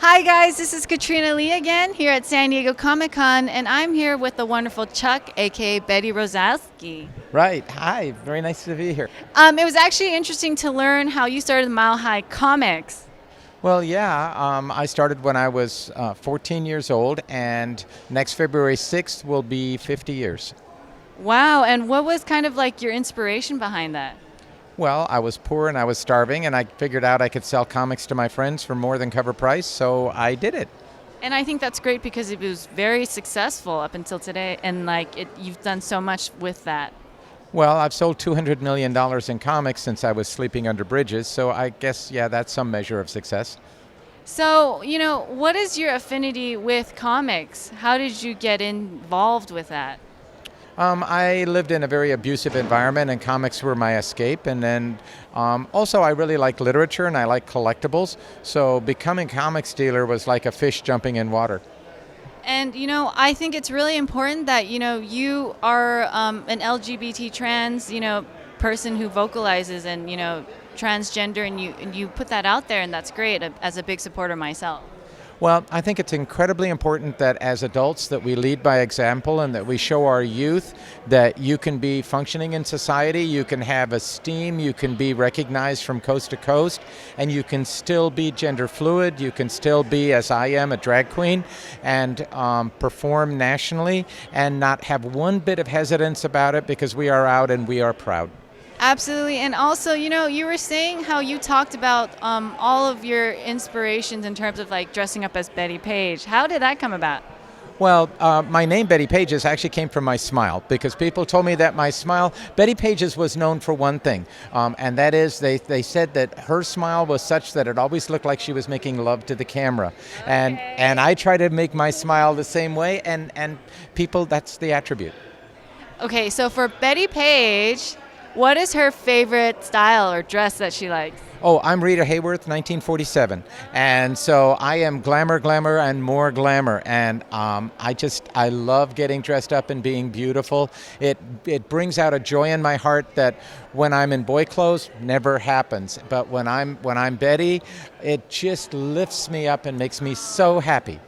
Hi guys, this is Katrina Lee again here at San Diego Comic-Con, and I'm here with the wonderful Chuck, aka Bettie Rozanski. Right. Hi. Very nice to be here. It was actually interesting to learn how you started Mile High Comics. Well, yeah, I started when I was 14 years old, and next February 6th will be 50 years. Wow, and what was kind of like your inspiration behind that? Well, I was poor and I was starving, and I figured out I could sell comics to my friends for more than cover price, so I did it. And I think that's great because it was very successful up until today, and you've done so much with that. Well, I've sold $200 million in comics since I was sleeping under bridges, so I guess, yeah, that's some measure of success. So, what is your affinity with comics? How did you get involved with that? I lived in a very abusive environment, and comics were my escape. And then also, I really like literature and I like collectibles. So becoming a comics dealer was like a fish jumping in water. And I think it's really important that you are an LGBT trans person who vocalizes and transgender, and you put that out there, and that's great. As a big supporter myself. Well, I think it's incredibly important that as adults that we lead by example and that we show our youth that you can be functioning in society, you can have esteem, you can be recognized from coast to coast, and you can still be gender fluid, you can still be, as I am, a drag queen, and perform nationally and not have one bit of hesitance about it because we are out and we are proud. Absolutely. And also, you were saying how you talked about all of your inspirations in terms of like dressing up as Bettie Page. How did that come about? Well, my name, Bettie Pages, actually came from my smile because people told me that my smile, Bettie Pages was known for one thing, and that is they said that her smile was such that it always looked like she was making love to the camera. Okay. And I try to make my smile the same way, and people, that's the attribute. Okay, so for Bettie Page, what is her favorite style or dress that she likes? Oh, I'm Rita Hayworth, 1947. And so I am glamour, glamour, and more glamour. And I love getting dressed up and being beautiful. It brings out a joy in my heart that when I'm in boy clothes, never happens. But when I'm Betty, it just lifts me up and makes me so happy.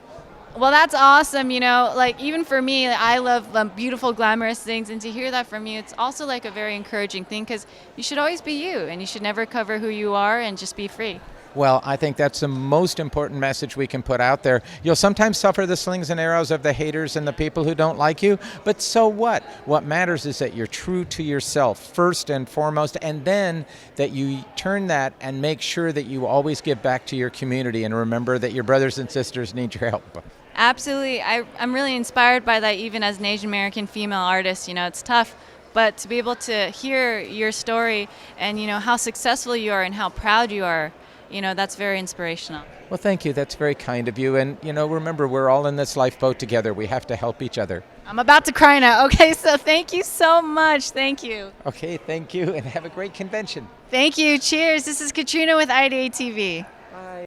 Well, that's awesome. Even for me, I love beautiful, glamorous things. And to hear that from you, it's also like a very encouraging thing because you should always be you and you should never cover who you are and just be free. Well, I think that's the most important message we can put out there. You'll sometimes suffer the slings and arrows of the haters and the people who don't like you, but so what? What matters is that you're true to yourself first and foremost, and then that you turn that and make sure that you always give back to your community and remember that your brothers and sisters need your help. Absolutely. I'm really inspired by that even as an Asian American female artist. It's tough, but to be able to hear your story and, how successful you are and how proud you are, that's very inspirational. Well, thank you. That's very kind of you. And, remember, we're all in this lifeboat together. We have to help each other. I'm about to cry now. Okay, so thank you so much. Thank you. Okay, thank you, and have a great convention. Thank you. Cheers. This is Katrina with IdeateTV. Bye.